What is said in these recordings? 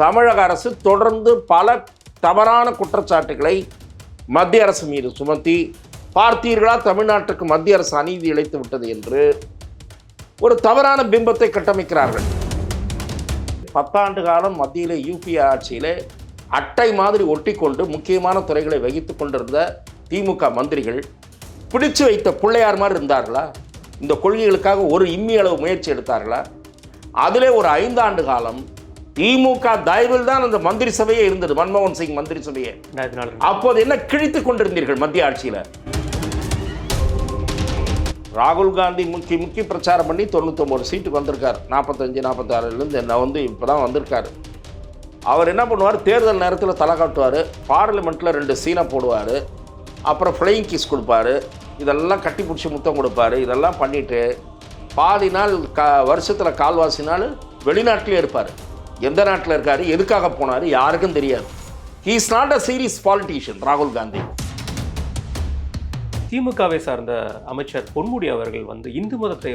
தமிழக அரசு தொடர்ந்து பல தவறான குற்றச்சாட்டுகளை மத்திய அரசு மீது சுமத்தி, பார்த்தீர்களா தமிழ்நாட்டுக்கு மத்திய அரசு அநீதி இழைத்து விட்டது என்று ஒரு தவறான பிம்பத்தை கட்டமைக்கிறார்கள். 10 ஆண்டு காலம் மத்தியிலே யூபிஏ ஆட்சியிலே அட்டை மாதிரி ஒட்டி கொண்டு முக்கியமான துறைகளை வகித்து கொண்டிருந்த திமுக மந்திரிகள் பிடிச்சு வைத்த பிள்ளையார் மாதிரி இருந்தார்களா? இந்த கொள்கைகளுக்காக ஒரு இம்மி அளவு முயற்சி எடுத்தார்களா? அதிலே ஒரு 5 ஆண்டு காலம் திமுக தயவில் தான் அந்த மந்திரி சபையே இருந்தது, மன்மோகன் சிங் மந்திரி சபையே. அப்போது என்ன கிழித்து கொண்டிருந்தீர்கள் மத்திய ஆட்சியில்? ராகுல் காந்தி முக்கி பிரச்சாரம் பண்ணி 99 சீட்டுக்கு வந்திருக்கார். 45 46லேருந்து என்ன இப்போ தான் வந்திருக்காரு. அவர் என்ன பண்ணுவார், தேர்தல் நேரத்தில் தலை காட்டுவார், பார்லிமெண்ட்டில் 2 சீனை போடுவார், அப்புறம் ஃப்ளையிங் கிஸ் கொடுப்பார், இதெல்லாம் கட்டி பிடிச்சி முத்தம் கொடுப்பார். இதெல்லாம் பண்ணிவிட்டு பாதி நாள் வருஷத்தில் கால்வாசி நாள் வெளிநாட்டிலே இருப்பார். எந்த நாட்டில் இருக்கார், எதுக்காக போனார் யாருக்கும் தெரியாது. He is not a serious politician ராகுல் காந்தி. திமுகவை சார்ந்த அமைச்சர் பொன்முடி அவர்கள் இந்து மதத்தை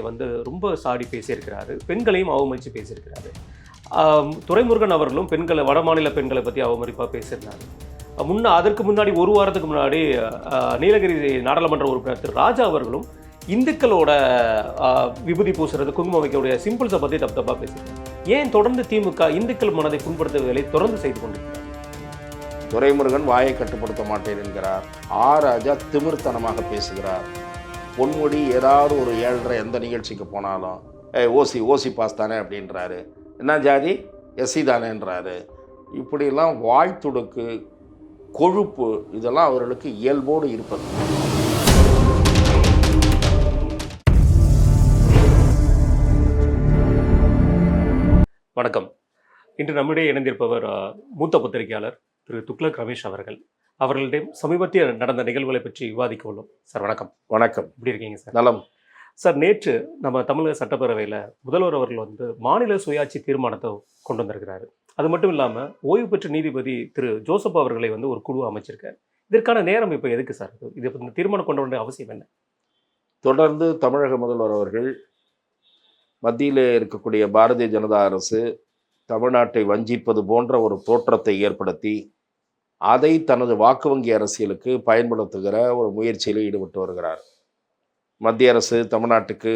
ரொம்ப சாடி பேசியிருக்கிறாரு, பெண்களையும் அவமதித்து பேசியிருக்கிறாரு. துரைமுருகன் அவர்களும் வடமாநில பெண்களை பற்றி அவமதிப்பாக பேசியிருந்தாரு. அதற்கு முன்னாடி ஒரு வாரத்துக்கு முன்னாடி நீலகிரி நாடாளுமன்ற உறுப்பினர் திரு ராஜா அவர்களும் இந்துக்களோட விபூதி பூசுறது, குங்குமம் வைக்கக்கூடிய சிம்பிள்ஸை பற்றி தப்பாக பேசியிருக்காங்க. ஏன் தொடர்ந்து திமுக இந்துக்கள் மனதை புண்படுத்துவதை தொடர்ந்து செய்து கொண்டிருக்கிறார்? துரைமுருகன் வாயை கட்டுப்படுத்த மாட்டேன் என்கிறார். ராஜா திமிர்த்தனமாக பேசுகிறார். பொன்முடி ஏதாவது ஒரு 7:30 எந்த நிகழ்ச்சிக்கு போனாலும் ஓசி பாஸ் தானே அப்படின்றாரு. என்ன ஜாதி, எஸ்சி தானேன்றாரு. இப்படிலாம் வாய்த்துடுக்கு, கொழுப்பு, இதெல்லாம் அவர்களுக்கு இயல்போடு இருப்பது. வணக்கம். இன்று நம்மிடையே இணைந்திருப்பவர் மூத்த பத்திரிகையாளர் திரு துக்ளக் ரமேஷ் அவர்கள். அவர்களிடம் சமீபத்திய நடந்த நிகழ்வுகளை பற்றி விவாதிக்க உள்ளோம். சார் வணக்கம். வணக்கம். எப்படி இருக்கீங்க சார்? நலம் சார். நேற்று நம்ம தமிழக சட்டப்பேரவையில் முதல்வர் அவர்கள் மாநில சுயாட்சி தீர்மானத்தை கொண்டு வந்திருக்கிறாரு. அது மட்டும் இல்லாமல் ஓய்வு பெற்ற நீதிபதி திரு ஜோசப் அவர்களை ஒரு குழு அமைச்சிருக்காரு. இதற்கான நேரம் இப்போ எதுக்கு சார்? இது இந்த தீர்மானம் கொண்டு வர அவசியம் என்ன? தொடர்ந்து தமிழக முதல்வர் அவர்கள் மத்தியில் இருக்கக்கூடிய பாரதிய ஜனதா அரசு தமிழ்நாட்டை வஞ்சிப்பது போன்ற ஒரு தோற்றத்தை ஏற்படுத்தி அதை தனது வாக்கு வங்கி அரசியலுக்கு பயன்படுத்துகிற ஒரு முயற்சியில் ஈடுபட்டு வருகிறார். மத்திய அரசு தமிழ்நாட்டுக்கு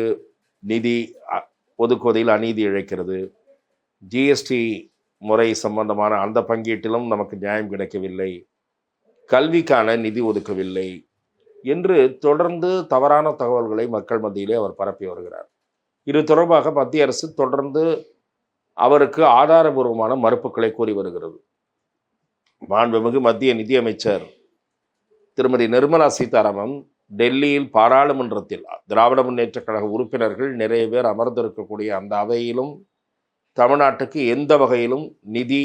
நிதி ஒதுக்குவதில் அநீதி இழைக்கிறது, ஜிஎஸ்டி முறை சம்பந்தமான அந்த பங்கீட்டிலும் நமக்கு நியாயம் கிடைக்கவில்லை, கல்விக்கான நிதி ஒதுக்கவில்லை என்று தொடர்ந்து தவறான தகவல்களை மக்கள் மத்தியிலே அவர் பரப்பி வருகிறார். இது தொடர்பாக மத்திய அரசு தொடர்ந்து அவருக்கு ஆதாரபூர்வமான மறுப்புகளை கூறி வருகிறது. மாண்புமிகு மத்திய நிதியமைச்சர் திருமதி நிர்மலா சீதாராமன் டெல்லியில் பாராளுமன்றத்தில் திராவிட முன்னேற்றக் கழக உறுப்பினர்கள் நிறைய பேர் அமர்ந்திருக்கக்கூடிய அந்த அவையிலும் தமிழ்நாட்டுக்கு எந்த வகையிலும் நிதி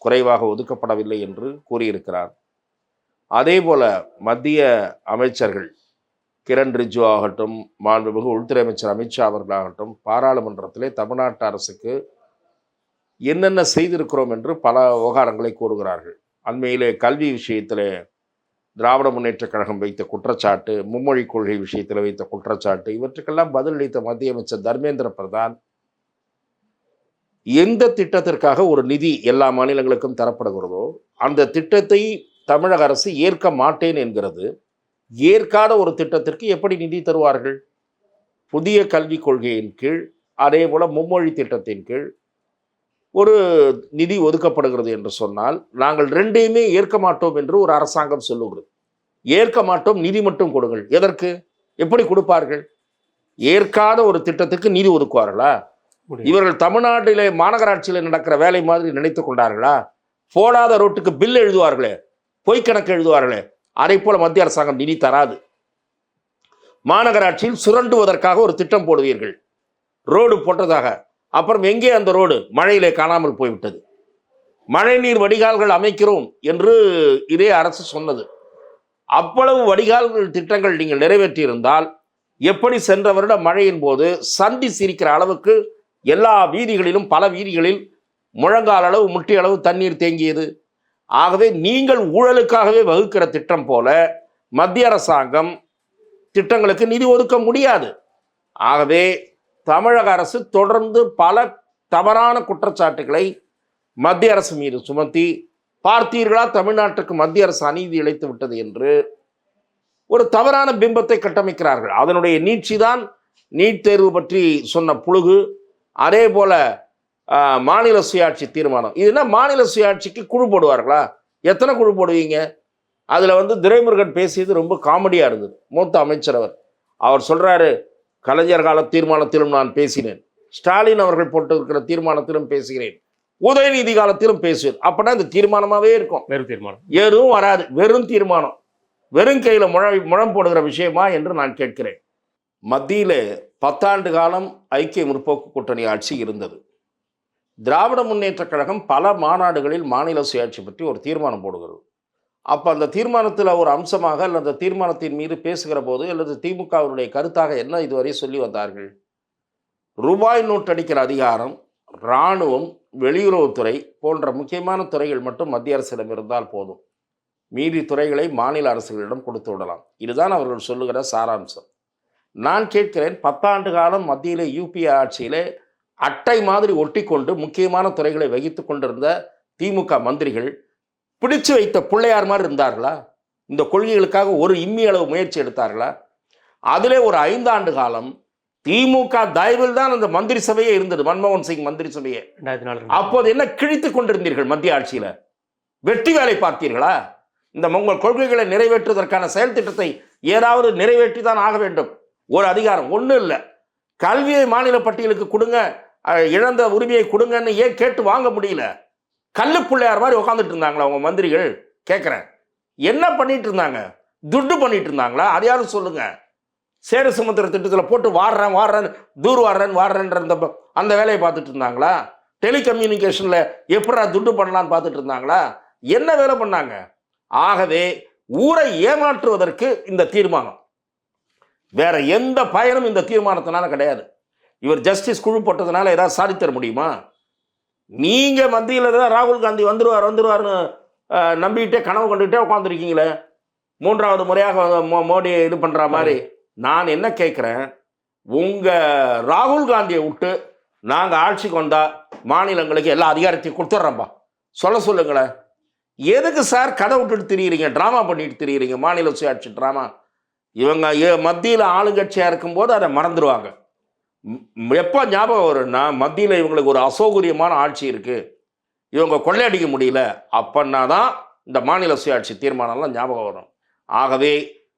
குறைவாக ஒதுக்கப்படவில்லை என்று கூறியிருக்கிறார். அதே போல மத்திய அமைச்சர்கள் கிரண் ரிஜ்ஜு ஆகட்டும், மாண்புமிகு உள்துறை அமைச்சர் அமித்ஷா அவர்களாகட்டும் பாராளுமன்றத்திலே தமிழ்நாட்டு அரசுக்கு என்னென்ன செய்திருக்கிறோம் என்று பல விவகாரங்களை கூறுகிறார்கள். அண்மையிலே கல்வி விஷயத்திலே திராவிட முன்னேற்றக் கழகம் வைத்த குற்றச்சாட்டு, மும்மொழி கொள்கை விஷயத்தில் வைத்த குற்றச்சாட்டு, இவற்றுக்கெல்லாம் பதிலளித்த மத்திய அமைச்சர் தர்மேந்திர பிரதான் எந்த திட்டத்திற்காக ஒரு நிதி எல்லா மாநிலங்களுக்கும் தரப்படுகிறதோ அந்த திட்டத்தை தமிழக அரசு ஏற்க மாட்டேன் என்கிறது. ஏற்காத ஒரு திட்டத்திற்கு எப்படி நிதி தருவார்கள்? புதிய கல்விக் கொள்கையின் கீழ், அதே போல மும்மொழி திட்டத்தின் கீழ் ஒரு நிதி ஒதுக்கப்படுகிறது என்று சொன்னால் நாங்கள் 2யுமே ஏற்க மாட்டோம் என்று ஒரு அரசாங்கம் சொல்லுகிறது. ஏற்க மாட்டோம், நிதி மட்டும் கொடுங்கள். எதற்கு? எப்படி கொடுப்பார்கள்? ஏற்காத ஒரு திட்டத்துக்கு நிதி ஒதுக்குவார்களா? இவர்கள் தமிழ்நாட்டிலே மாநகராட்சியில் நடக்கிற வேலை மாதிரி நினைத்து கொண்டார்களா? போடாத ரோட்டுக்கு பில் எழுதுவார்களே, பொய்க்கணக்கு எழுதுவார்களே, அதை போல மத்திய அரசாங்கம் நிதி தராது. மாநகராட்சியில் சுரண்டுவதற்காக ஒரு திட்டம் போடுவீர்கள், ரோடு போட்டதாக. அப்புறம் எங்கே அந்த ரோடு? மழையிலே காணாமல் போய்விட்டது. மழைநீர் வடிகால்கள் அமைக்கிறோம் என்று இதே அரசு சொன்னது. அவ்வளவு வடிகால்கள் திட்டங்கள் நீங்கள் நிறைவேற்றியிருந்தால் எப்படி சென்ற வருட மழையின் போது சந்தி சிரிக்கிற அளவுக்கு எல்லா வீதிகளிலும், பல வீதிகளில் முழங்கால் அளவு, முட்டி அளவு தண்ணீர் தேங்கியது? ஆகவே நீங்கள் ஊழலுக்காகவே வகுக்கிற திட்டம் போல மத்திய அரசாங்கம் திட்டங்களுக்கு நிதி ஒதுக்க முடியாது. ஆகவே தமிழக அரசு தொடர்ந்து பல தவறான குற்றச்சாட்டுகளை மத்திய அரசு மீது சுமத்தி, பார்த்தீர்களா தமிழ்நாட்டுக்கு மத்திய அரசு அநீதி இழைத்து விட்டது என்று ஒரு தவறான பிம்பத்தை கட்டமைக்கிறார்கள். அதனுடைய நீட்சிதான் நீட் தேர்வு பற்றி சொன்ன புழுகு. அதே போல மாநில சுயாட்சி தீர்மானம். இதுனா மாநில சுயாட்சிக்கு குழு போடுவார்களா? எத்தனை குழு போடுவீங்க? அதில் துரைமுருகன் பேசியது ரொம்ப காமெடியாக இருந்தது. மூத்த அமைச்சர் அவர் சொல்கிறாரு, கலைஞர் கால தீர்மானத்திலும் நான் பேசினேன், ஸ்டாலின் அவர்கள் போட்டிருக்கிற தீர்மானத்திலும் பேசுகிறேன், உதயநிதி காலத்திலும் பேசுவேன். அப்படின்னா இந்த தீர்மானமாகவே இருக்கும், வெறும் தீர்மானம், எதுவும் வராது, வெறும் தீர்மானம், வெறும் கையில் முழம் போடுகிற விஷயமா என்று நான் கேட்கிறேன். மத்தியில் 10 ஆண்டு காலம் ஐக்கிய முற்போக்கு கூட்டணி ஆட்சி இருந்தது. திராவிட முன்னேற்றக் கழகம் பல மாநாடுகளில் மாநில சுயாட்சி பற்றி ஒரு தீர்மானம் போடுகிறது. அப்போ அந்த தீர்மானத்தில் ஒரு அம்சமாக அல்லது அந்த தீர்மானத்தின் மீது பேசுகிற போது அல்லது திமுகவினுடைய கருத்தாக என்ன இதுவரை சொல்லி வந்தார்கள்? ரூபாய் நோட்டடிக்கிற அதிகாரம், இராணுவம், வெளியுறவுத்துறை போன்ற முக்கியமான துறைகள் மட்டும் மத்திய அரசிடம் இருந்தால் போதும், மீதி துறைகளை மாநில அரசுகளிடம் கொடுத்து விடலாம். இதுதான் அவர்கள் சொல்லுகிற சாராம்சம். நான் கேட்கிறேன், 10 ஆண்டு காலம் மத்தியிலே யூபிஏ ஆட்சியிலே அட்டை மாதிரி ஒட்டி கொண்டு முக்கியமான துறைகளை வகித்து கொண்டிருந்த திமுக மந்திரிகள் பிடிச்சு வைத்த பிள்ளையார் மாதிரி இருந்தார்களா? இந்த கொள்கைகளுக்காக ஒரு இம்மி அளவு முயற்சி எடுத்தார்களா? அதிலே ஒரு 5 ஆண்டு காலம் திமுக தயவில் தான் அந்த மந்திரி சபையே இருந்தது, மன்மோகன் சிங் மந்திரி சபையே. அப்போது என்ன கிழித்து கொண்டிருந்தீர்கள்? மத்திய ஆட்சியில் வெட்டி வேலை பார்த்தீர்களா? இந்த உங்கள் கொள்கைகளை நிறைவேற்றுவதற்கான செயல் திட்டத்தை ஏதாவது நிறைவேற்றி தான் ஆக வேண்டும். ஒரு அதிகாரம் ஒன்றும் இல்லை. கல்வியை மாநில பட்டியலுக்கு கொடுங்க, இழந்த உரிமையை கொடுங்கன்னு ஏன் கேட்டு வாங்க முடியல? கல்லு பிள்ளையார் மாதிரி உட்காந்துட்டு இருந்தாங்களா அவங்க மந்திரிகள்? கேட்குறேன், என்ன பண்ணிட்டு இருந்தாங்க? துட்டு பண்ணிட்டு இருந்தாங்களா? அதையாவது சொல்லுங்க. சேர சுமத்திர திட்டத்தில் போட்டு வாடுறேன் தூர் வாடுறேன்ற அந்த வேலையை பார்த்துட்டு இருந்தாங்களா? டெலிகம்யூனிகேஷனில் எப்படா துட்டு பண்ணலான்னு பார்த்துட்டு இருந்தாங்களா? என்ன வேலை பண்ணாங்க? ஆகவே ஊரை ஏமாற்றுவதற்கு இந்த தீர்மானம், வேற எந்த பயனும் இந்த தீர்மானத்தினால கிடையாது. இவர் ஜஸ்டிஸ் குழு போட்டதுனால ஏதாவது சாதித்தர முடியுமா? நீங்க மத்தியில் தான் ராகுல் காந்தி வந்துருவார்னு நம்பிக்கிட்டே கனவு கொண்டுகிட்டே உட்காந்துருக்கீங்களே, 3வது முறையாக மோடி இது பண்ற மாதிரி. நான் என்ன கேட்குறேன், உங்க ராகுல் காந்தியை விட்டு நாங்கள் ஆட்சிக்கு வந்தா மாநிலங்களுக்கு எல்லா அதிகாரத்தையும் கொடுத்துட்றோம்பா சொல்லுங்களேன். எதுக்கு சார் கதை விட்டுட்டு திரியிறீங்க, ட்ராமா பண்ணிட்டு திரியிறீங்க, மாநில சுயாட்சி ட்ராமா? இவங்க மத்தியில் ஆளுங்கட்சியாக இருக்கும்போது அதை மறந்துடுவாங்க. எப்போ ஞாபகம் வரும்னா, மத்தியில் இவங்களுக்கு ஒரு அசௌகரியமான ஆட்சி இருக்குது, இவங்க கொள்ளையடிக்க முடியல, அப்பன்னா தான் இந்த மாநில சுயாட்சி தீர்மானம்லாம் ஞாபகம் வரும். ஆகவே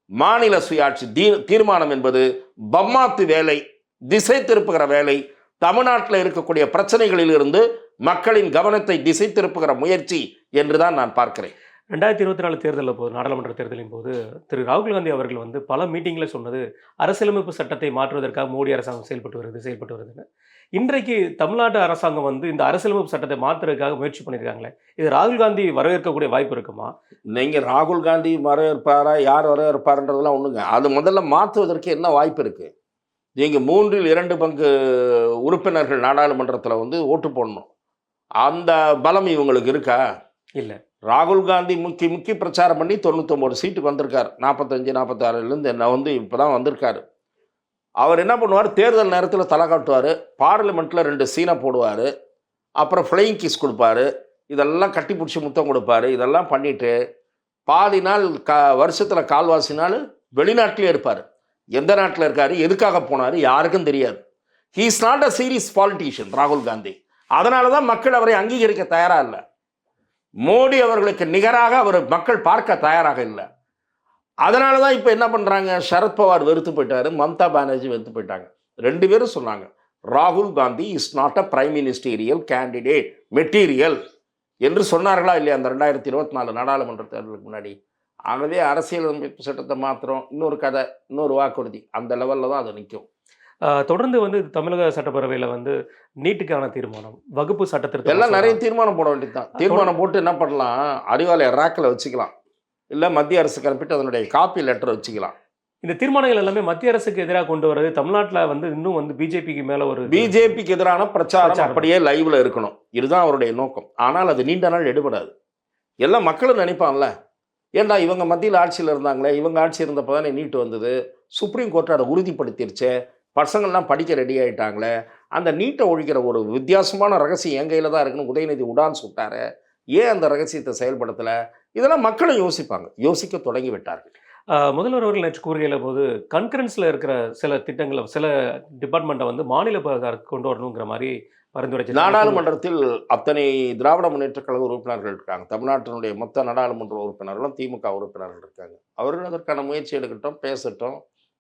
மாநில சுயாட்சி தீர்மானம் என்பது பம்மாத்து வேலை, திசை திருப்புகிற வேலை, தமிழ்நாட்டில் இருக்கக்கூடிய பிரச்சனைகளிலிருந்து மக்களின் கவனத்தை திசை திருப்புகிற முயற்சி என்றுதான் நான் பார்க்கிறேன். 2024 தேர்தலில் போது, நாடாளுமன்ற தேர்தலின் போது திரு ராகுல் காந்தி அவர்கள் பல மீட்டிங்கில் சொன்னது அரசியலமைப்பு சட்டத்தை மாற்றுவதற்காக மோடி அரசாங்கம் செயல்பட்டு வருதுன்னு. இன்றைக்கு தமிழ்நாட்டு அரசாங்கம் இந்த அரசியலமைப்பு சட்டத்தை மாற்றுறதுக்காக முயற்சி பண்ணியிருக்காங்களே, இது ராகுல் காந்தி வரவேற்கக்கூடிய வாய்ப்பு இருக்குமா? நீங்கள் ராகுல் காந்தி வரவேற்பாரா, யார் வரவேற்பாருன்றதெல்லாம் ஒன்றுங்க. அது முதல்ல மாற்றுவதற்கு என்ன வாய்ப்பு இருக்குது? நீங்கள் 3இல் 2 பங்கு உறுப்பினர்கள் நாடாளுமன்றத்தில் ஓட்டு போடணும். அந்த பலம் இவங்களுக்கு இருக்கா? இல்லை. ராகுல் காந்தி முக்கி பிரச்சாரம் பண்ணி 99 சீட்டுக்கு வந்திருக்கார். 45 46லேருந்து என்ன இப்போ தான் வந்திருக்காரு. அவர் என்ன பண்ணுவார், தேர்தல் நேரத்தில் தலை காட்டுவார், பார்லிமெண்ட்டில் 2 சீனை போடுவார், அப்புறம் ஃப்ளையிங் கிஸ் கொடுப்பாரு, இதெல்லாம் கட்டி பிடிச்சி முத்தம் கொடுப்பாரு. இதெல்லாம் பண்ணிவிட்டு பாதி நாள் வருஷத்தில் கால்வாசி நாள் வெளிநாட்டிலே இருப்பார். எந்த நாட்டில் இருக்கார், எதுக்காக போனார் யாருக்கும் தெரியாது. He is not a serious politician ராகுல் காந்தி. அதனால தான் மக்கள் அவரை அங்கீகரிக்க தயாராக இல்லை. மோடி அவர்களுக்கு நிகராக அவர் மக்கள் பார்க்க தயாராக இல்லை. அதனால தான் இப்போ என்ன பண்ணுறாங்க, சரத்பவார் வெறுத்து போயிட்டாரு, மம்தா பானர்ஜி வெறுத்து போயிட்டாங்க. 2 பேரும் சொன்னாங்க, ராகுல் Gandhi is not a prime ministerial candidate material என்று சொன்னார்களா இல்லையா அந்த 2024 நாடாளுமன்ற தேர்தலுக்கு முன்னாடி? ஆகவே அரசியலமைப்பு சட்டத்தை மாத்திரம் இன்னொரு கதை, இன்னொரு வாக்குறுதி, அந்த லெவலில் தான் அது நிற்கும். தொடர்ந்து தமிழக சட்டப்பேரவையில் நீட்டுக்கான தீர்மானம், வகுப்பு சட்டத்திற்கு எல்லாம் நிறைய தீர்மானம் போட வேண்டியது தான். தீர்மானம் போட்டு என்ன பண்ணலாம், அறிவாலய ரேக்கில் வச்சுக்கலாம், இல்லை மத்திய அரசுக்கு அனுப்பிட்டு அதனுடைய காப்பி லெட்டர் வச்சுக்கலாம். இந்த தீர்மானங்கள் எல்லாமே மத்திய அரசுக்கு எதிராக கொண்டு வர்றது, தமிழ்நாட்டில் இன்னும் பிஜேபிக்கு மேலே ஒரு பிஜேபிக்கு எதிரான பிரச்சாரம் அப்படியே லைவ்ல இருக்கணும். இதுதான் அவருடைய நோக்கம். ஆனால் அது நீண்ட நாள் எடுபடாது. எல்லாம் மக்களும் நினைப்பாங்கல்ல, ஏன்டா இவங்க மத்தியில் ஆட்சியில் இருந்தாங்களே, இவங்க ஆட்சி இருந்தப்போ தானே நீட்டு வந்தது, சுப்ரீம் கோர்ட் அதை உறுதிப்படுத்திருச்சே, பசங்கள்லாம் படிக்க ரெடி ஆகிட்டாங்களே, அந்த நீட்டை ஒழிக்கிற ஒரு வித்தியாசமான ரகசியம் என் கையில் தான் இருக்குன்னு உதயநிதி உடான் சுட்டாரு. ஏன் அந்த ரகசியத்தை செயல்படுத்தலை? இதெல்லாம் மக்களும் யோசிப்பாங்க, யோசிக்க தொடங்கி விட்டார்கள். முதல்வர் அவர்கள் நேற்று கூறுகையில போது கன்கரன்ஸ்ல இருக்கிற சில திட்டங்களை சில டிபார்ட்மெண்ட்டை வந்து மாநில கொண்டு வரணுங்கிற மாதிரி பரிந்துரைச்சிருக்காங்க. நாடாளுமன்றத்தில் அத்தனை திராவிட முன்னேற்றக் கழக உறுப்பினர்கள் இருக்காங்க. தமிழ்நாட்டினுடைய மொத்த நாடாளுமன்ற உறுப்பினர்களும் திமுக உறுப்பினர்கள் இருக்காங்க. அவர்கள் அதற்கான முயற்சி எடுக்கட்டும், பேசட்டும்.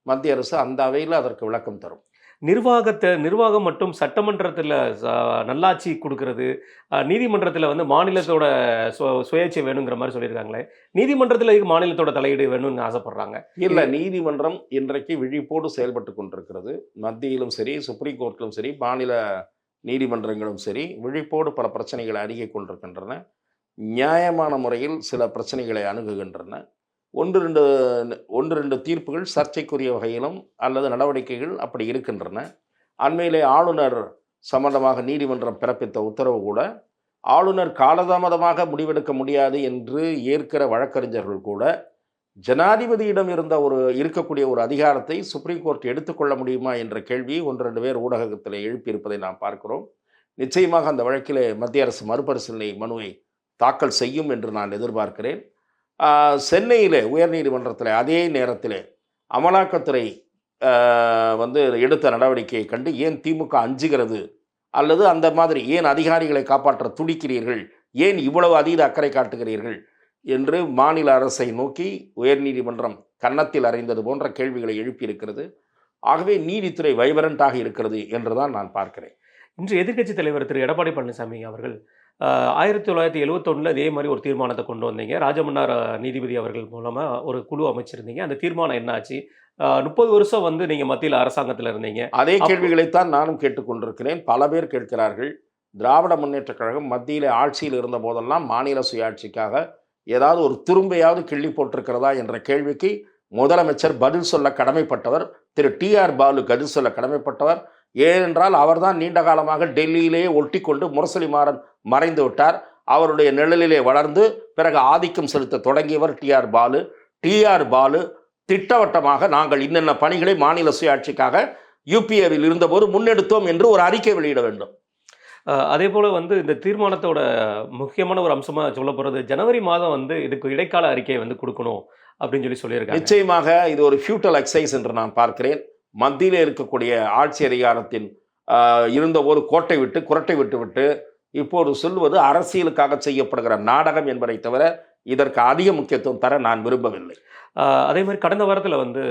மத்திய அரசு அந்த அவையில் அதற்கு விளக்கம் தரும். நிர்வாகம் மற்றும் சட்டமன்றத்தில் நல்லாட்சி கொடுக்கறது, நீதிமன்றத்தில் வந்து மாநிலத்தோட சுயேட்சை வேணுங்கிற மாதிரி சொல்லியிருக்காங்களே, நீதிமன்றத்தில் மாநிலத்தோட தலையீடு வேணும்னு ஆசைப்படுறாங்க. இல்லை, நீதிமன்றம் இன்றைக்கு விழிப்போடு செயல்பட்டு கொண்டிருக்கிறது. மத்தியிலும் சரி, சுப்ரீம் கோர்ட்டிலும் சரி, மாநில நீதிமன்றங்களும் சரி, விழிப்போடு பல பிரச்சனைகளை அணுகிக் கொண்டிருக்கின்றன. நியாயமான முறையில் சில பிரச்சனைகளை அணுகுகின்றன. ஒன்று ரெண்டு தீர்ப்புகள் சர்ச்சைக்குரிய வகையிலும் அல்லது நடவடிக்கைகள் அப்படி இருக்கின்றன. அண்மையிலே ஆளுநர் சம்பந்தமாக நீதிமன்றம் பிறப்பித்த உத்தரவு கூட ஆளுநர் காலதாமதமாக முடிவெடுக்க முடியாது என்று ஏற்கிற வழக்கறிஞர்கள் கூட ஜனாதிபதியிடம் இருக்கக்கூடிய ஒரு அதிகாரத்தை சுப்ரீம் கோர்ட் எடுத்துக்கொள்ள முடியுமா என்ற கேள்வியை 1-2 பேர் ஊடகத்தில் எழுப்பியிருப்பதை நாம் பார்க்கிறோம். நிச்சயமாக அந்த வழக்கிலே மத்திய அரசு மறுபரிசீலனை மனுவை தாக்கல் செய்யும் என்று நான் எதிர்பார்க்கிறேன். சென்னையிலே உயர்நீதிமன்றத்தில் அதே நேரத்தில் அமலாக்கத்துறை எடுத்த நடவடிக்கையை கண்டு ஏன் திமுக அஞ்சுகிறது, அல்லது அந்த மாதிரி ஏன் அதிகாரிகளை காப்பாற்ற துடிக்கிறீர்கள், ஏன் இவ்வளவு அதீத அக்கறை காட்டுகிறீர்கள் என்று மாநில அரசை நோக்கி உயர்நீதிமன்றம் கன்னத்தில் அறைந்தது போன்ற கேள்விகளை எழுப்பியிருக்கிறது. ஆகவே நீதித்துறை வைப்ரண்டாக இருக்கிறது என்றுதான் நான் பார்க்கிறேன். இன்று எதிர்க்கட்சித் தலைவர் திரு எடப்பாடி பழனிசாமி அவர்கள் 1971 இதே மாதிரி ஒரு தீர்மானத்தை கொண்டு வந்தீங்க. ராஜமன்னார் நீதிபதி அவர்கள் மூலமாக ஒரு குழு அமைச்சிருந்தீங்க. அந்த தீர்மானம் என்னாச்சு? 30 வருஷம் வந்து நீங்கள் மத்தியில் அரசாங்கத்தில் இருந்தீங்க. அதே கேள்விகளைத்தான் நானும் கேட்டுக்கொண்டிருக்கிறேன். பல பேர் கேட்கிறார்கள். திராவிட முன்னேற்றக் கழகம் மத்தியில் ஆட்சியில் இருந்த போதெல்லாம் மாநில சுயாட்சிக்காக ஏதாவது ஒரு துரும்பையாவது கிள்ளி போட்டிருக்கிறதா என்ற கேள்விக்கு முதலமைச்சர் பதில் சொல்ல கடமைப்பட்டவர். திரு TR பாலு பதில் சொல்ல கடமைப்பட்டவர். ஏனென்றால் அவர்தான் நீண்ட காலமாக டெல்லியிலேயே ஒட்டி கொண்டு முரசொலி மாறன் மறைந்து விட்டார். அவருடைய நிழலிலே வளர்ந்து பிறகு ஆதிக்கம் செலுத்த தொடங்கியவர் TR பாலு திட்டவட்டமாக நாங்கள் இன்னென்ன பணிகளை மாநில சுயாட்சிக்காக UPAவில் இருந்தபோது முன்னெடுத்தோம் என்று ஒரு அறிக்கை வெளியிட வேண்டும். அதே போல் வந்து இந்த தீர்மானத்தோட முக்கியமான ஒரு அம்சமாக சொல்ல போகிறது, ஜனவரி மாதம் வந்து இதுக்கு இடைக்கால அறிக்கையை வந்து கொடுக்கணும் அப்படின்னு சொல்லியிருக்காங்க. நிச்சயமாக இது ஒரு ஃபியூட்டல் எக்ஸசைஸ் என்று நான் பார்க்கிறேன். மத்தியில் இருக்கக்கூடிய ஆட்சி அதிகாரத்தின் இருந்தபோது கோட்டை விட்டு குரட்டை விட்டு இப்போது சொல்வது அரசியலுக்காக செய்யப்படுகிற நாடகம் என்பதை தவிர இதற்கு அதிக முக்கியத்துவம் தர நான் விரும்பவில்லை. அதே மாதிரி கடந்த வாரத்தில் வந்து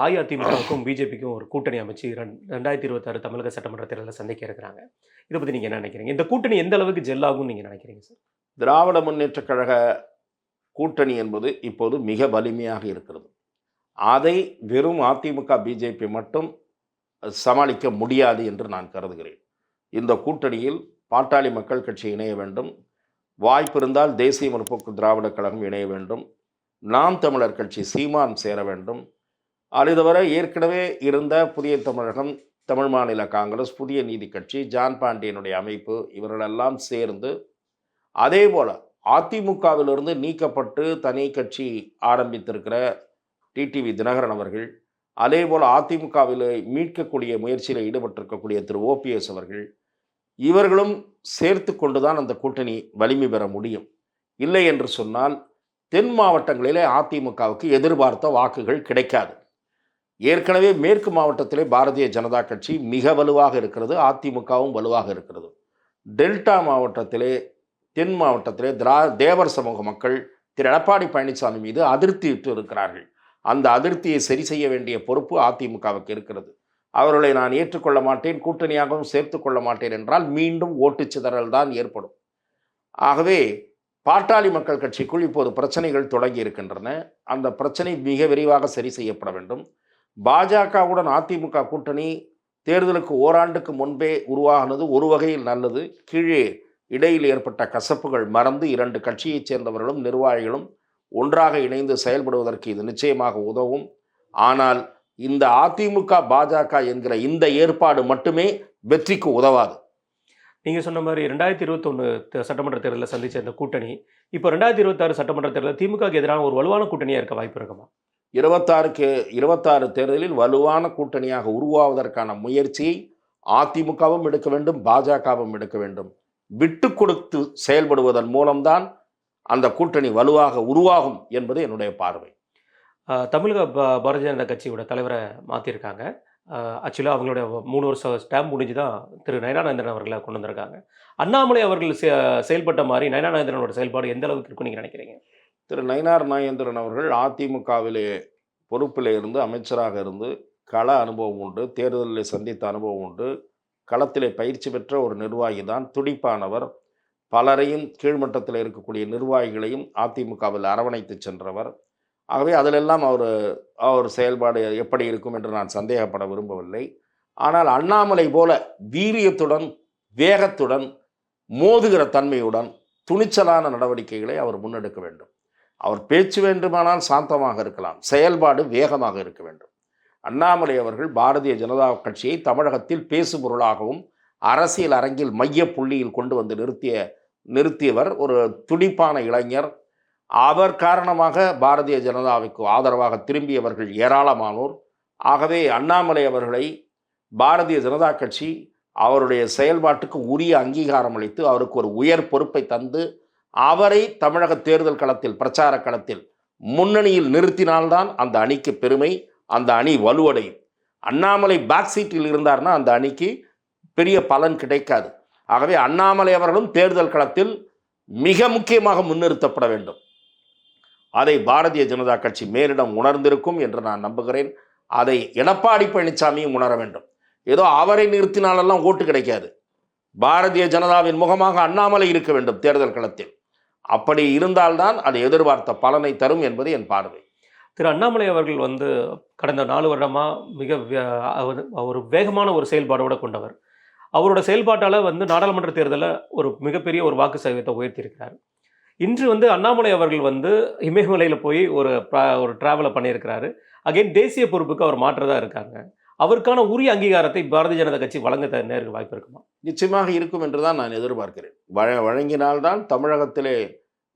அஇஅதிமுகவுக்கும் பிஜேபிக்கும் ஒரு கூட்டணி அமைச்சு 2026 தமிழக சட்டமன்ற தேர்தலில் சந்திக்க இருக்கிறாங்க. இதை பற்றி நீங்கள் என்ன நினைக்கிறீங்க? இந்த கூட்டணி எந்த அளவுக்கு ஜெல்லாகும் நீங்கள் நினைக்கிறீங்க சார்? திராவிட முன்னேற்றக் கழக கூட்டணி என்பது இப்போது மிக வலிமையாக இருக்கிறது. அதை வெறும் அதிமுக பிஜேபி மட்டும் சமாளிக்க முடியாது என்று நான் கருதுகிறேன். இந்த கூட்டணியில் பாட்டாளி மக்கள் கட்சி இணைய வேண்டும். வாய்ப்பு இருந்தால் தேசிய முற்போக்கு திராவிட கழகம் இணைய வேண்டும். நாம் தமிழர் கட்சி சீமான் சேர வேண்டும். அது தவிர ஏற்கனவே இருந்த புதிய தமிழகம், தமிழ் மாநில காங்கிரஸ், புதிய நீதி கட்சி, ஜான் பாண்டியனுடைய அமைப்பு இவர்களெல்லாம் சேர்ந்து, அதே போல் அதிமுகவிலிருந்து நீக்கப்பட்டு தனி கட்சி ஆரம்பித்திருக்கிற டிடிவி தினகரன் அவர்கள், அதே போல் அதிமுகவில் மீட்கக்கூடிய முயற்சியில் ஈடுபட்டிருக்கக்கூடிய திரு OPS அவர்கள், இவர்களும் சேர்த்து கொண்டுதான் அந்த கூட்டணி வலிமை பெற முடியும். இல்லை என்று சொன்னால் தென் மாவட்டங்களிலே அதிமுகவுக்கு எதிர்பார்த்த வாக்குகள் கிடைக்காது. ஏற்கனவே மேற்கு மாவட்டத்திலே பாரதிய ஜனதா கட்சி மிக வலுவாக இருக்கிறது, அதிமுகவும் வலுவாக இருக்கிறது. டெல்டா மாவட்டத்திலே, தென் மாவட்டத்திலே தேவர் சமூக மக்கள் திரு எடப்பாடி பழனிசாமி மீது அதிருப்தியிட்டு இருக்கிறார்கள். அந்த அதிருப்தியை சரி செய்ய வேண்டிய பொறுப்பு அதிமுகவுக்கு இருக்கிறது. அவர்களை நான் ஏற்றுக்கொள்ள மாட்டேன், கூட்டணியாகவும் சேர்த்து கொள்ள மாட்டேன் என்றால் மீண்டும் ஓட்டுச்சிதறல் தான் ஏற்படும். ஆகவே பாட்டாளி மக்கள் கட்சிக்குள் இப்போது பிரச்சனைகள் தொடங்கி இருக்கின்றன. அந்த பிரச்சனை மிக விரைவாக சரி செய்யப்பட வேண்டும். பாஜகவுடன் அதிமுக கூட்டணி தேர்தலுக்கு ஓராண்டுக்கு முன்பே உருவாகினது ஒரு வகையில் நல்லது. கீழே இடையில் ஏற்பட்ட கசப்புகள் மறந்து 2 கட்சியைச் சேர்ந்தவர்களும் நிர்வாகிகளும் ஒன்றாக இணைந்து செயல்படுவதற்கு இது நிச்சயமாக உதவும். ஆனால் இந்த அதிமுக பாஜக என்கிற இந்த ஏற்பாடு மட்டுமே வெற்றிக்கு உதவாது. நீங்கள் சொன்ன மாதிரி 2021 சட்டமன்ற தேர்தலில் சந்தித்த இந்த கூட்டணி இப்போ 2026 சட்டமன்ற தேர்தலில் திமுகவுக்கு எதிரான ஒரு வலுவான கூட்டணியாக இருக்க வாய்ப்பு இருக்குமா? 26 தேர்தலில் வலுவான கூட்டணியாக உருவாவதற்கான முயற்சியை அதிமுகவும் எடுக்க வேண்டும், பாஜகவும் எடுக்க வேண்டும். விட்டு கொடுத்து செயல்படுவதன் மூலம்தான் அந்த கூட்டணி வலுவாக உருவாகும் என்பது என்னுடைய பார்வை. தமிழக பாரதிய ஜனதா கட்சியோட தலைவரை மாற்றிருக்காங்க. ஆக்சுவலா அவங்களோட 3 வருஷம் டேர்ம் முடிஞ்சு தான் திரு நயனானந்தன் அவர்கள கொண்டு வந்திருக்காங்க. அண்ணாமலை அவர்கள் செயல்பட்ட மாரி நயனானந்தனோட செயல்பாடு எந்த அளவுக்கு இருக்கும்னு நீங்க நினைக்கிறீங்க? திரு நயினார் நாகேந்திரன் அவர்கள் அதிமுகவிலே பொறுப்பிலே இருந்து அமைச்சராக இருந்து கள அனுபவம் உண்டு, தேர்தலில் சந்தித்த அனுபவம் உண்டு, களத்திலே பயிற்சி பெற்ற ஒரு நிர்வாகி தான், துடிப்பானவர். பலரையும் கீழ்மட்டத்தில் இருக்கக்கூடிய நிர்வாகிகளையும் அதிமுகவில் அரவணைத்து சென்றவர். ஆகவே அதிலெல்லாம் அவர் செயல்பாடு எப்படி இருக்கும் என்று நான் சந்தேகப்பட விரும்பவில்லை. ஆனால் அண்ணாமலை போல வீரியத்துடன், வேகத்துடன், மோதுகிற தன்மையுடன் துணிச்சலான நடவடிக்கைகளை அவர் முன்னெடுக்க வேண்டும். அவர் பேச்சு வேண்டுமானால் சாந்தமாக இருக்கலாம், செயல்பாடு வேகமாக இருக்க வேண்டும். அண்ணாமலை அவர்கள் பாரதிய ஜனதா கட்சியை தமிழகத்தில் பேசுபொருளாகவும் அரசியல் அரங்கில் மைய புள்ளியில் கொண்டு வந்து நிறுத்தியவர். ஒரு துடிப்பான இளைஞர். அவர் காரணமாக பாரதிய ஜனதாவுக்கு ஆதரவாக திரும்பியவர்கள் ஏராளமானோர். ஆகவே அண்ணாமலை அவர்களை பாரதிய ஜனதா கட்சி அவருடைய செயல்பாட்டுக்கு உரிய அங்கீகாரம் அளித்து அவருக்கு ஒரு உயர் பொறுப்பை தந்து அவரை தமிழக தேர்தல் களத்தில், பிரச்சார களத்தில் முன்னணியில் நிறுத்தினால்தான் அந்த அணிக்கு பெருமை, அந்த அணி வலுவடையும். அண்ணாமலை பேக் சீட்டில் இருந்தார்னா அந்த அணிக்கு பெரிய பலன் கிடைக்காது. ஆகவே அண்ணாமலை அவர்களும் தேர்தல் களத்தில் மிக முக்கியமாக முன்னிறுத்தப்பட வேண்டும். அதை பாரதிய ஜனதா கட்சி மேலிடம் உணர்ந்திருக்கும் என்று நான் நம்புகிறேன். அதை எடப்பாடி பழனிசாமியும் உணர வேண்டும். ஏதோ அவரை நிறுத்தினாலெல்லாம் ஓட்டு கிடைக்காது. பாரதிய ஜனதாவின் முகமாக அண்ணாமலை இருக்க வேண்டும் தேர்தல் களத்தில். அப்படி இருந்தால்தான் அது எதிர்பார்த்த பலனை தரும் என்பது என் பார்வை. திரு அண்ணாமலை அவர்கள் கடந்த 4 வருடமா மிக ஒரு வேகமான ஒரு செயல்பாடோட கொண்டவர். அவரோட செயல்பாட்டால் நாடாளுமன்ற தேர்தலில் ஒரு மிகப்பெரிய ஒரு வாக்கு சதவீதத்தை உயர்த்தியிருக்கிறார். இன்று அண்ணாமலை அவர்கள் இமயமலையில் போய் ஒரு டிராவலை பண்ணியிருக்கிறாரு. அகைன் தேசிய பொறுப்புக்கு அவர் மாற்றதாக இருக்காங்க. அவருக்கான உரிய அங்கீகாரத்தை பாரதிய ஜனதா கட்சி வழங்க நேருக்கு வாய்ப்பு இருக்குமா? நிச்சயமாக இருக்கும் என்று தான் நான் எதிர்பார்க்கிறேன். வழங்கினால்தான் தமிழகத்திலே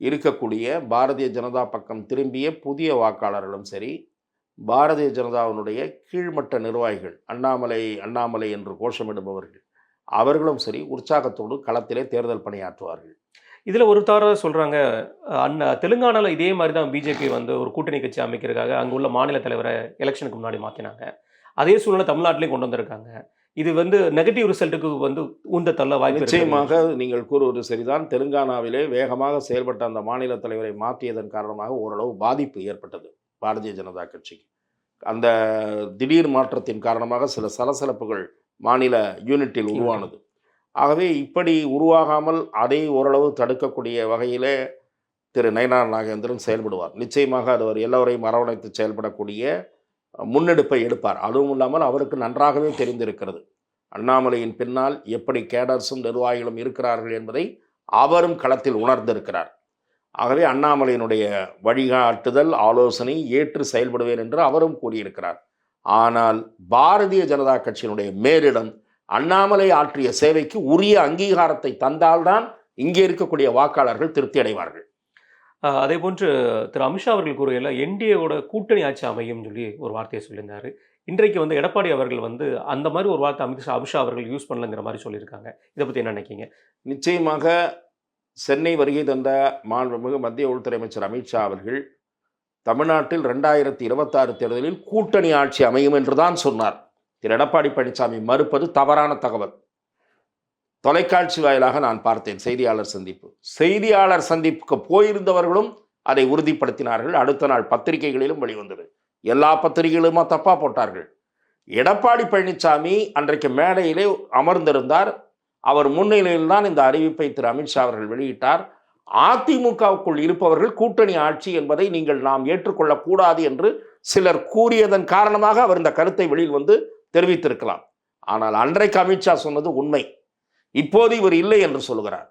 இருக்கக்கூடிய பாரதிய ஜனதா பக்கம் திரும்பிய புதிய வாக்காளர்களும் சரி, பாரதிய ஜனதாவினுடைய கீழ்மட்ட நிர்வாகிகள், அண்ணாமலை என்று கோஷமிடுபவர்கள், அவர்களும் சரி உற்சாகத்தோடு களத்திலே தேர்தல் பணியாற்றுவார்கள். இதில் ஒரு தவறாக சொல்கிறாங்க, தெலுங்கானாவில் இதே மாதிரி தான் பிஜேபி ஒரு கூட்டணி கட்சி அமைக்கிறதுக்காக அங்கே உள்ள மாநில தலைவரை எலெக்ஷனுக்கு முன்னாடி மாற்றினாங்க. அதே சூழ்நிலை தமிழ்நாட்டிலையும் கொண்டு வந்திருக்காங்க. இது நெகட்டிவ் ரிசல்ட்டுக்கு உந்த தள்ள வாய்ப்பு. நிச்சயமாக நீங்கள் கூறுவது சரிதான். தெலுங்கானாவிலே வேகமாக செயல்பட்ட அந்த மாநில தலைவரை மாற்றியதன் காரணமாக ஓரளவு பாதிப்பு ஏற்பட்டது பாரதிய ஜனதா கட்சிக்கு. அந்த திடீர் மாற்றத்தின் காரணமாக சில சலசலப்புகள் மாநில யூனிட்டில் உருவானது. ஆகவே இப்படி உருவாகாமல் அதை ஓரளவு தடுக்கக்கூடிய வகையிலே திரு நயினார் நாகேந்திரன் செயல்படுவார். நிச்சயமாக அவர் எல்லோரையும் அரவணைத்து செயல்படக்கூடிய முன்னெடுப்பை எடுப்பார். அதுவும் இல்லாமல் அவருக்கு நன்றாகவே தெரிந்திருக்கிறது அண்ணாமலையின் பின்னால் எப்படி கேடர்ஸும் நிர்வாகிகளும் இருக்கிறார்கள் என்பதை அவரும் களத்தில் உணர்ந்திருக்கிறார். ஆகவே அண்ணாமலையினுடைய வழிகாட்டுதல், ஆலோசனை ஏற்று செயல்படுவேன் என்று அவரும் கூறியிருக்கிறார். ஆனால் பாரதிய ஜனதா கட்சியினுடைய மேலிடம் அண்ணாமலை ஆற்றிய சேவைக்கு உரிய அங்கீகாரத்தை தந்தால்தான் இங்கே இருக்கக்கூடிய வாக்காளர்கள் திருப்தி அடைவார்கள். அதே போன்று திரு அமித்ஷா அவர்கள் கூறுகையில் என்டிஏவோட கூட்டணி ஆட்சி அமையும் சொல்லி ஒரு வார்த்தையை சொல்லியிருந்தார். இன்றைக்கு எடப்பாடி அவர்கள் அந்த மாதிரி ஒரு வார்த்தை அமித்ஷா அவர்கள் யூஸ் பண்ணலங்கிற மாதிரி சொல்லியிருக்காங்க. இதை பற்றி என்ன நினைக்கிங்க? நிச்சயமாக சென்னை வருகை தந்த மாண்புமிகு மத்திய உள்துறை அமைச்சர் அமித்ஷா அவர்கள் தமிழ்நாட்டில் 2026 தேர்தலில் கூட்டணி ஆட்சி அமையும் என்று தான் சொன்னார். திரு எடப்பாடி பழனிசாமி மறுப்பது தவறான தகவல். தொலைக்காட்சி வாயிலாக நான் பார்த்தேன் செய்தியாளர் சந்திப்புக்கு போயிருந்தவர்களும் அதை உறுதிப்படுத்தினார்கள். அடுத்த நாள் பத்திரிகைகளிலும் வெளிவந்தது. எல்லா பத்திரிகைகளுமா தப்பா போட்டார்கள். எடப்பாடி பழனிசாமி அன்றைக்கு மேடையிலே அமர்ந்திருந்தார். அவர் முன்னிலையில் தான் இந்த அறிவிப்பை திரு அமித்ஷா அவர்கள் வெளியிட்டார். அதிமுகவுக்குள் இருப்பவர்கள் கூட்டணி ஆட்சி என்பதை நாம் ஏற்றுக்கொள்ளக்கூடாது என்று சிலர் கூறியதன் காரணமாக அவர் இந்த கருத்தை வெளியில் தெரிவித்திருக்கலாம். ஆனால் அன்றைக்கு அமித்ஷா சொன்னது உண்மை. இப்போது இவர் இல்லை என்று சொல்கிறார்.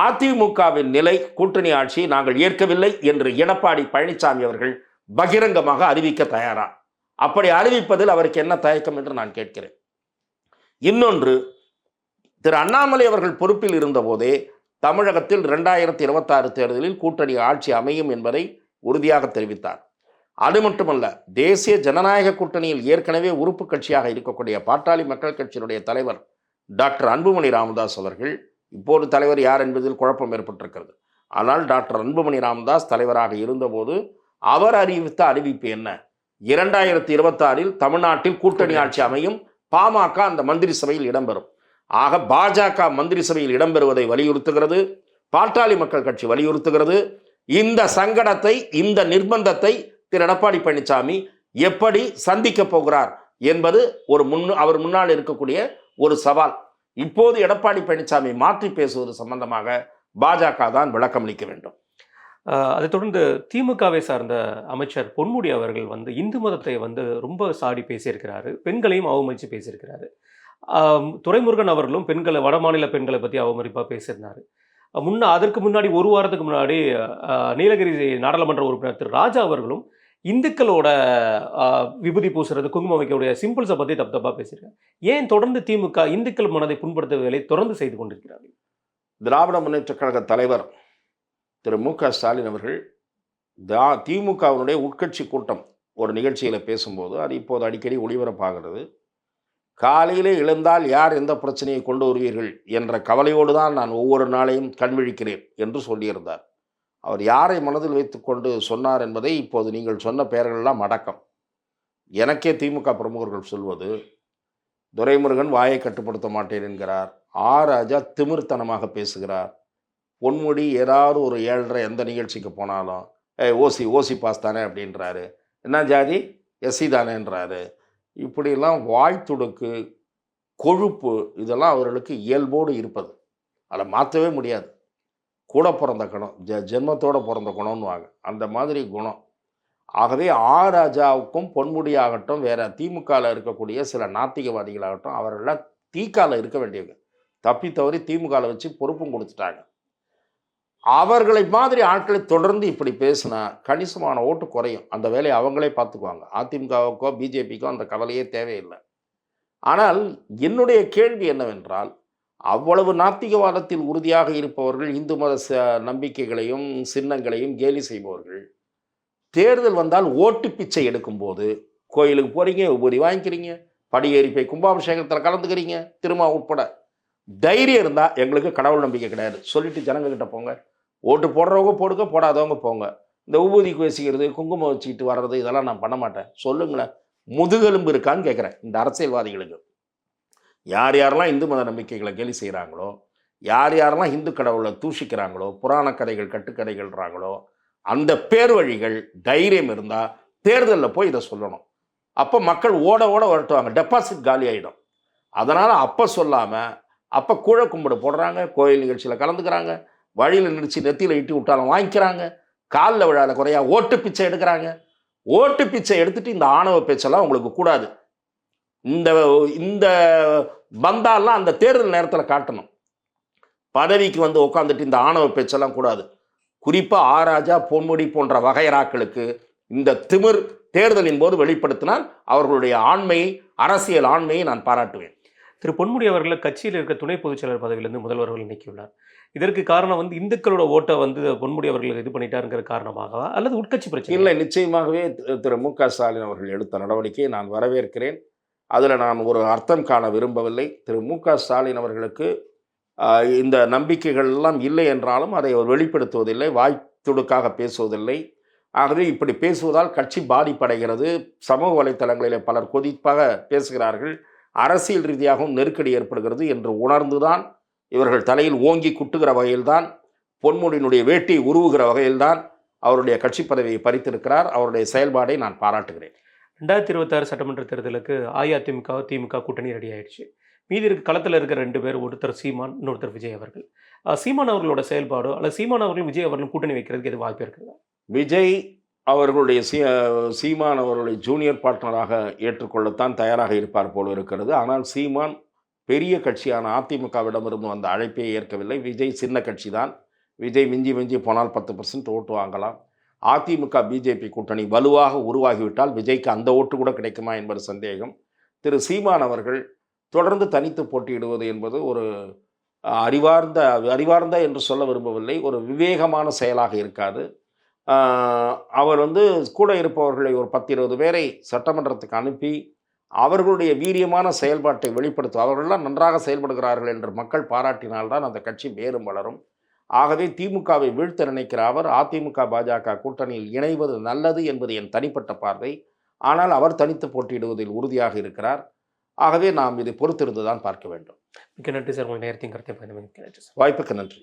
அதிமுகவின் நிலை கூட்டணி ஆட்சியை நாங்கள் ஏற்கவில்லை என்று எடப்பாடி பழனிசாமி அவர்கள் பகிரங்கமாக அறிவிக்க தயாரா? அப்படி அறிவிப்பதில் அவருக்கு என்ன தயக்கம் என்று நான் கேட்கிறேன். இன்னொன்று, திரு அண்ணாமலை அவர்கள் பொறுப்பில் இருந்தபோதே தமிழகத்தில் 2026 தேர்தலில் கூட்டணி ஆட்சி அமையும் என்பதை உறுதியாக தெரிவித்தார். அது மட்டுமல்ல, தேசிய ஜனநாயக கூட்டணியில் ஏற்கனவே உறுப்பு கட்சியாக இருக்கக்கூடிய பாட்டாளி மக்கள் கட்சியினுடைய தலைவர் டாக்டர் அன்புமணி ராமதாஸ் அவர்கள், இப்போது தலைவர் யார் என்பதில் குழப்பம் ஏற்பட்டிருக்கிறது. ஆனால் டாக்டர் அன்புமணி ராமதாஸ் தலைவராக இருந்தபோது அவர் அறிவித்த அறிவிப்பு என்ன? 2026 தமிழ்நாட்டில் கூட்டணி ஆட்சி அமையும், பாமக அந்த மந்திரி சபையில் இடம்பெறும். ஆக பாஜக மந்திரி சபையில் இடம்பெறுவதை வலியுறுத்துகிறது, பாட்டாளி மக்கள் கட்சி வலியுறுத்துகிறது. இந்த சங்கடத்தை, இந்த நிர்பந்தத்தை திரு எடப்பாடி பழனிசாமி எப்படி சந்திக்க போகிறார் என்பது அவர் முன்னால் இருக்கக்கூடிய ஒரு சவால். இப்போது எடப்பாடி பழனிசாமி மாற்றி பேசுவது சம்பந்தமாக பாஜக தான் விளக்கம் அளிக்க வேண்டும். அதைத் தொடர்ந்து திமுகவை சார்ந்த அமைச்சர் பொன்முடி அவர்கள் வந்து இந்து மதத்தை வந்து ரொம்ப சாடி பேசியிருக்கிறாரு, பெண்களையும் அவமதித்து பேசியிருக்கிறாரு. துரைமுருகன் அவர்களும் வடமாநில பெண்களை பற்றி அவமதிப்பாக பேசியிருந்தார். அதற்கு முன்னாடி ஒரு வாரத்துக்கு முன்னாடி நீலகிரி நாடாளுமன்ற உறுப்பினர் திரு ராஜா அவர்களும் இந்துக்களோட விபூதி பூசுறது, குங்குமம் வைக்கக்கூடிய சிம்பிள்ஸை பற்றி தப்பாக பேசியிருக்காங்க. ஏன் தொடர்ந்து திமுக இந்துக்கள் மனதை புண்படுத்த வேலை தொடர்ந்து செய்து கொண்டிருக்கிறார்கள்? திராவிட முன்னேற்ற கழக தலைவர் திரு மு.க. ஸ்டாலின் அவர்கள் திமுகவினுடைய உட்கட்சி கூட்டம் ஒரு நிகழ்ச்சியில் பேசும்போது, அது இப்போது அடிக்கடி ஒளிபரப்பாகிறது, காலையிலே எழுந்தால் யார் எந்த பிரச்சனையை கொண்டு வருவீர்கள் என்ற கவலையோடு தான் நான் ஒவ்வொரு நாளையும் கண்விழிக்கிறேன் என்று சொல்லியிருந்தார். அவர் யாரை மனதில் வைத்துக்கொண்டு சொன்னார் என்பதை இப்போது நீங்கள் சொன்ன பெயர்களெல்லாம் அடக்கம். எனக்கே திமுக பிரமுகர்கள் சொல்வது, துரைமுருகன் வாயை கட்டுப்படுத்த மாட்டேன் என்கிறார், ராஜா திமிர்த்தனமாக பேசுகிறார், பொன்முடி ஏதாவது ஒரு 7:30 எந்த நிகழ்ச்சிக்கு போனாலும் ஓசி பாஸ் தானே அப்படின்றாரு, என்ன ஜாதி எஸ்சி தானேன்றாரு. இப்படிலாம் வாய்த்துடுக்கு, கொழுப்பு, இதெல்லாம் அவர்களுக்கு இயல்போடு இருப்பது, அதை மாற்றவே முடியாது. கூட பிறந்த குணம், ஜென்மத்தோடு பிறந்த குணம்னுவாங்க, அந்த மாதிரி குணம். ஆகவே ராஜாவுக்கும் பொன்முடி ஆகட்டும், வேற திமுகவில் இருக்கக்கூடிய சில நாத்திகவாதிகளாகட்டும், அவர்களெல்லாம் தீக்கால இருக்க வேண்டியவங்க. தப்பி தவறி திமுகவில் வச்சு பொறுப்பும் கொடுத்துட்டாங்க. அவர்களை மாதிரி ஆட்களை தொடர்ந்து இப்படி பேசினா கணிசமான ஓட்டு குறையும். அந்த வேலையை அவங்களே பார்த்துக்குவாங்க. அதிமுகவுக்கோ பிஜேபிக்கோ அந்த கவலையே தேவையில்லை. ஆனால் என்னுடைய கேள்வி என்னவென்றால், அவ்வளவு நாத்திகவாதத்தில் உறுதியாக இருப்பவர்கள், இந்து மத நம்பிக்கைகளையும் சின்னங்களையும் கேலி செய்பவர்கள், தேர்தல் வந்தால் ஓட்டு பிச்சை எடுக்கும்போது, கோயிலுக்கு போகிறீங்க, உபரி வாங்கிக்கிறீங்க, படியேறி போய் கும்பாபிஷேகத்தில் கலந்துக்கிறீங்க, திரும்ப உட்பட, தைரியம் இருந்தால் எங்களுக்கு கடவுள் நம்பிக்கை கிடையாது சொல்லிட்டு ஜனங்கக்கிட்ட போங்க. ஓட்டு போடுறவங்க போடுங்க, போடாதவங்க போங்க. இந்த உபூதி பேசிக்கிறது, குங்குமம் வச்சுக்கிட்டு வர்றது, இதெல்லாம் நான் பண்ண மாட்டேன். சொல்லுங்களேன், முதுகெலும்பு இருக்கான்னு கேட்குறேன் இந்த அரசியல்வாதிகளுக்கு. யார் யாரெல்லாம் இந்து மத நம்பிக்கைகளை கேலி செய்கிறாங்களோ, யார் யாரெல்லாம் இந்து கடவுளை தூஷிக்கிறாங்களோ, புராண கதைகள் கட்டுக்கதைகள்றாங்களோ, அந்த பேர் வழிகள் தைரியம் இருந்தால் தேர்தலில் போய் இதை சொல்லணும். அப்போ மக்கள் ஓட ஓட வரட்டுவாங்க, டெபாசிட் காலி ஆகிடும். அதனால் அப்போ சொல்லாமல் அப்போ கூழ கும்பிடு போடுறாங்க, கோயில் நிகழ்ச்சியில் கலந்துக்கிறாங்க, வழியில் நிறுத்தி நெத்தியில் இட்டு விட்டாலும் வாங்கிக்கிறாங்க, காலில் விழாத குறையா ஓட்டு பிச்சை எடுக்கிறாங்க. ஓட்டு பிச்சை எடுத்துகிட்டு இந்த ஆணவ பேச்செல்லாம் உங்களுக்கு கூடாது. இந்த பந்தாலாம் அந்த தேர்தல் நேரத்தில் காட்டணும். பதவிக்கு வந்து உட்காந்துட்டு இந்த ஆணவ பேச்செல்லாம் கூடாது. குறிப்பாக ராஜா, பொன்முடி போன்ற வகையராக்களுக்கு இந்த திமிர் தேர்தலின் போது வெளிப்படுத்தினால் அவர்களுடைய ஆண்மையை, அரசியல் ஆண்மையை நான் பாராட்டுவேன். திரு பொன்முடி அவர்களை கட்சியில் இருக்க துணை பொதுச் செயலர் பதவியிலிருந்து முதல்வர்கள் நீக்கியுள்ளார். இதற்கு காரணம் வந்து இந்துக்களோட ஓட்டை வந்து பொன்முடி அவர்கள் இது பண்ணிட்டாருங்கிற காரணமாகவா அல்லது உட்கட்சி பிரச்சனை? இல்லை, நிச்சயமாகவே திரு மு.க. ஸ்டாலின் அவர்கள் எடுத்த நடவடிக்கையை நான் வரவேற்கிறேன். அதில் நான் ஒரு அர்த்தம் காண விரும்பவில்லை. திரு மு.க. ஸ்டாலின் அவர்களுக்கு இந்த நம்பிக்கைகள் எல்லாம் இல்லை என்றாலும் அதை அவர் வெளிப்படுத்துவதில்லை, வாய்த்துடுக்காக பேசுவதில்லை. ஆகவே இப்படி பேசுவதால் கட்சி பாதிப்படைகிறது. சமூக வலைத்தளங்களில் பலர் கொதிப்பாக பேசுகிறார்கள், அரசியல் ரீதியாகவும் நெருக்கடி ஏற்படுகிறது என்று உணர்ந்துதான் இவர்கள் தலையில் ஓங்கி குட்டுகிற வகையில்தான், பொன்முடியினுடைய வேட்டியை உருவுகிற வகையில்தான் அவருடைய கட்சி பதவியை பறித்திருக்கிறார். அவருடைய செயல்பாடை நான் பாராட்டுகிறேன். 2026 சட்டமன்ற தேர்தலுக்கு அஇஅதிமுக திமுக கூட்டணி ரெடி ஆயிடுச்சு. மீதி களத்தில் இருக்கிற 2 பேர், ஒருத்தர் சீமான், இன்னொருத்தர் விஜய் அவர்கள். சீமான் அவர்களோட செயல்பாடு அல்லது சீமான் அவர்களும் விஜய் அவர்களும் கூட்டணி வைக்கிறதுக்கு எது வாய்ப்பு இருக்குதா? விஜய் அவர்களுடைய சீமான் அவர்களுடைய ஜூனியர் பார்ட்னராக ஏற்றுக்கொள்ளத்தான் தயாராக இருப்பார் போல இருக்கிறது. ஆனால் சீமான் பெரிய கட்சியான அதிமுகவிடமிருந்து வந்த அழைப்பை ஏற்கவில்லை. விஜய் சின்ன கட்சி தான். விஜய் மிஞ்சி போனால் 10% ஓட்டு வாங்கலாம். அதிமுக பிஜேபி கூட்டணி வலுவாக உருவாகிவிட்டால் விஜய்க்கு அந்த ஓட்டு கூட கிடைக்குமா என்பது சந்தேகம். திரு சீமான் அவர்கள் தொடர்ந்து தனித்து போட்டியிடுவது என்பது ஒரு அறிவார்ந்த என்று சொல்ல விரும்பவில்லை, ஒரு விவேகமான செயலாக இருக்காது. அவர் வந்து கூட இருப்பவர்களை ஒரு 10-20 பேரை சட்டமன்றத்துக்கு அனுப்பி அவர்களுடைய வீரியமான செயல்பாட்டை வெளிப்படுத்தும். அவர்கள்லாம் நன்றாக செயல்படுகிறார்கள் என்று மக்கள் பாராட்டினால்தான் அந்த கட்சி மேலும் வளரும். ஆகவே திமுகவை வீழ்த்த நினைக்கிற அவர் அதிமுக, பாஜக கூட்டணியில் இணைவது நல்லது என்பது என் தனிப்பட்ட பார்வை. ஆனால் அவர் தனித்து போட்டியிடுவதில் உறுதியாக இருக்கிறார். ஆகவே நாம் இதை பொறுத்திருந்து தான் பார்க்க வேண்டும். மிக்க நன்றி சார். உங்கள் நேரத்தையும் கருத்தையும் பயணம். வாய்ப்புக்கு நன்றி.